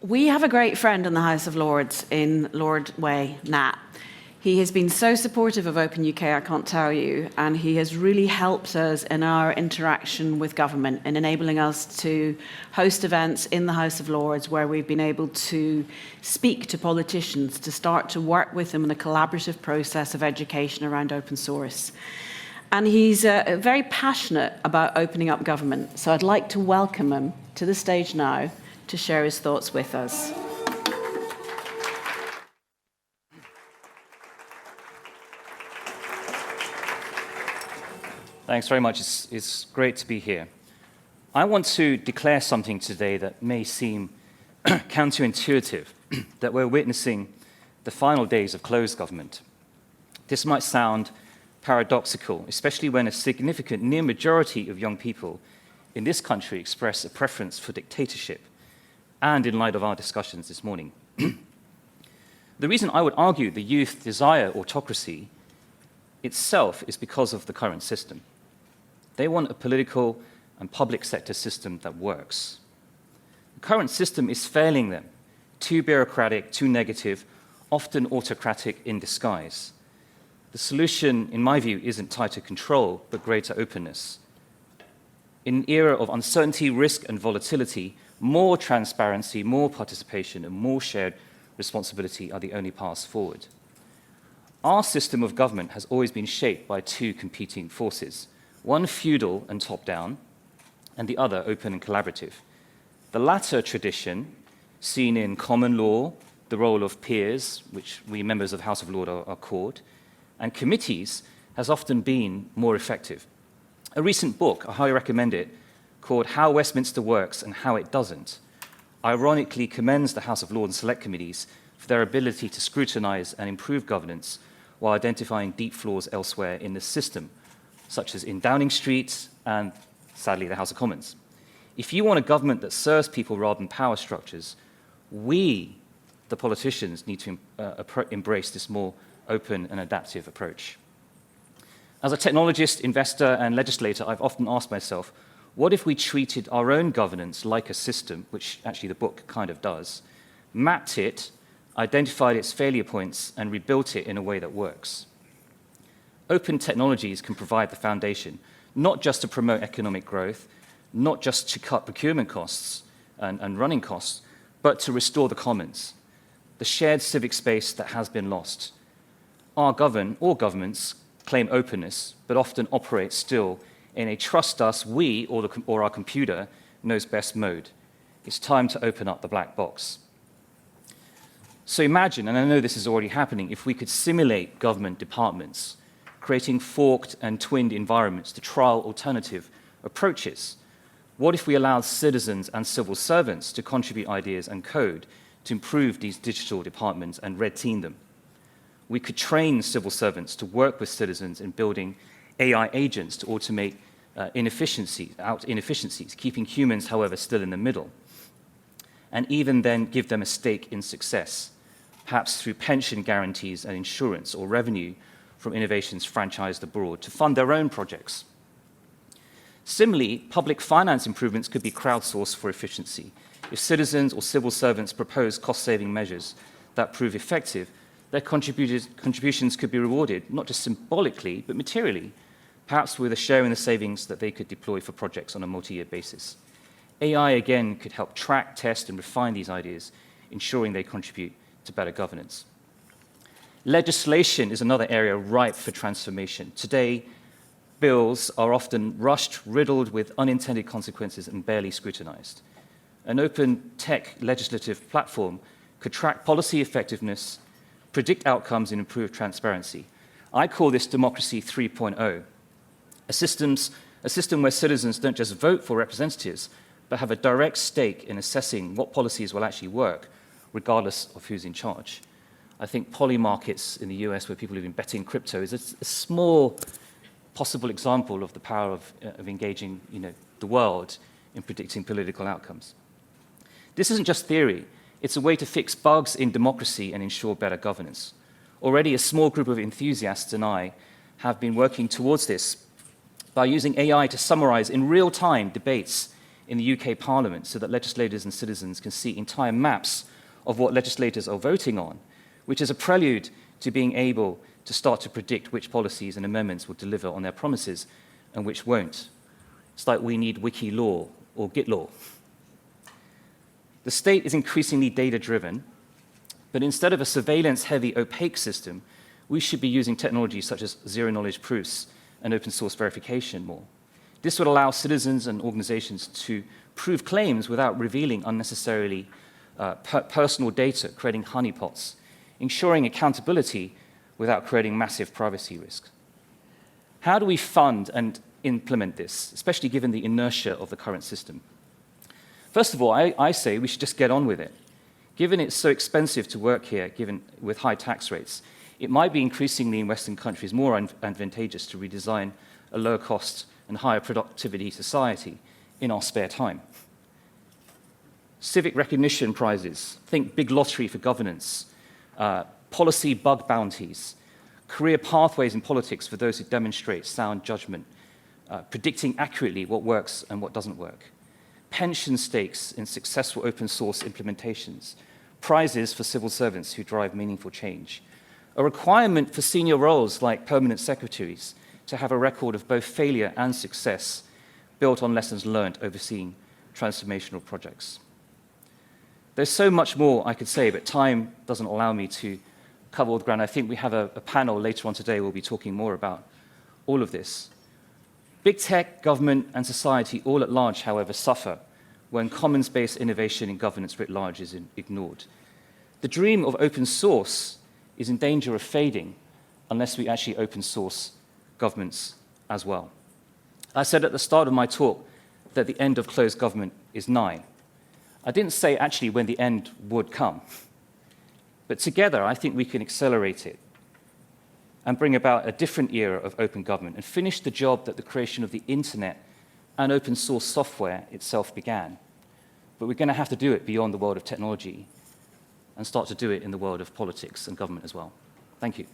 We have a great friend in the House of Lords in Lord Way, Nat. He has been so supportive of Open UK, I can't tell you, and he has really helped us in our interaction with government and enabling us to host events in the House of Lords where we've been able to speak to politicians, to start to work with them in a collaborative process of education around open source. And he's very passionate about opening up government, so I'd like to welcome him to the stage now to share his thoughts with us. Thanks very much. It's great to be here. I want to declare something today that may seem counterintuitive, that we're witnessing the final days of closed government. This might sound paradoxical, especially when a significant near majority of young people in this country express a preference for dictatorship, and in light of our discussions this morning. The reason I would argue the youth desire autocracy itself is because of the current system. They want a political and public sector system that works. The current system is failing them, too bureaucratic, too negative, often autocratic in disguise. The solution, in my view, isn't tighter control, but greater openness. In an era of uncertainty, risk, and volatility, more transparency, more participation, and more shared responsibility are the only paths forward. Our system of government has always been shaped by two competing forces, one feudal and top-down, and the other open and collaborative. The latter tradition, seen in common law, the role of peers, which we members of the House of Lords are called, and committees, has often been more effective. A recent book, I highly recommend it, called How Westminster Works and How It Doesn't, ironically commends the House of Lords and Select Committees for their ability to scrutinize and improve governance while identifying deep flaws elsewhere in the system, such as in Downing Street and, sadly, the House of Commons. If you want a government that serves people rather than power structures, we, the politicians, need to embrace this more open and adaptive approach. As a technologist, investor, and legislator, I've often asked myself, what if we treated our own governance like a system, which actually the book kind of does, mapped it, identified its failure points, and rebuilt it in a way that works? Open technologies can provide the foundation, not just to promote economic growth, not just to cut procurement costs and running costs, but to restore the commons, the shared civic space that has been lost. All governments claim openness, but often operate still in a trust us, we, or our computer knows best mode. It's time to open up the black box. So imagine, and I know this is already happening, if we could simulate government departments, creating forked and twinned environments to trial alternative approaches. What if we allowed citizens and civil servants to contribute ideas and code to improve these digital departments and red team them? We could train civil servants to work with citizens in building AI agents to automate inefficiencies, keeping humans, however, still in the middle. And even then give them a stake in success, perhaps through pension guarantees and insurance or revenue from innovations franchised abroad to fund their own projects. Similarly, public finance improvements could be crowdsourced for efficiency. If citizens or civil servants propose cost-saving measures that prove effective, their contributions could be rewarded, not just symbolically, but materially, perhaps with a share in the savings that they could deploy for projects on a multi-year basis. AI, again, could help track, test, and refine these ideas, ensuring they contribute to better governance. Legislation is another area ripe for transformation. Today, bills are often rushed, riddled with unintended consequences, and barely scrutinized. An open tech legislative platform could track policy effectiveness, predict outcomes, and improve transparency. I call this Democracy 3.0, a system where citizens don't just vote for representatives, but have a direct stake in assessing what policies will actually work, regardless of who's in charge. I think poly markets in the US, where people have been betting crypto, is a small possible example of the power of engaging the world in predicting political outcomes. This isn't just theory. It's a way to fix bugs in democracy and ensure better governance. Already, a small group of enthusiasts and I have been working towards this by using AI to summarize in real time debates in the UK Parliament so that legislators and citizens can see entire maps of what legislators are voting on, which is a prelude to being able to start to predict which policies and amendments will deliver on their promises and which won't. It's like we need wiki law or Git law. The state is increasingly data-driven, but instead of a surveillance-heavy, opaque system, we should be using technologies such as zero-knowledge proofs and open-source verification more. This would allow citizens and organizations to prove claims without revealing unnecessarily personal data, creating honeypots, ensuring accountability without creating massive privacy risks. How do we fund and implement this, especially given the inertia of the current system? First of all, I say we should just get on with it. Given it's so expensive to work here, given with high tax rates, it might be increasingly in Western countries more advantageous to redesign a lower cost and higher productivity society in our spare time. Civic recognition prizes, think big lottery for governance, policy bug bounties, career pathways in politics for those who demonstrate sound judgment, predicting accurately what works and what doesn't work, pension stakes in successful open source implementations, prizes for civil servants who drive meaningful change, a requirement for senior roles like permanent secretaries to have a record of both failure and success built on lessons learned overseeing transformational projects. There's so much more I could say, but time doesn't allow me to cover all the ground. I think we have a panel later on today. We'll be talking more about all of this. Big tech, government, and society all at large, however, suffer when commons-based innovation in governance writ large is ignored. The dream of open source is in danger of fading unless we actually open source governments as well. I said at the start of my talk that the end of closed government is nigh. I didn't say actually when the end would come, but together I think we can accelerate it and bring about a different era of open government and finish the job that the creation of the internet and open source software itself began. But we're going to have to do it beyond the world of technology and start to do it in the world of politics and government as well. Thank you.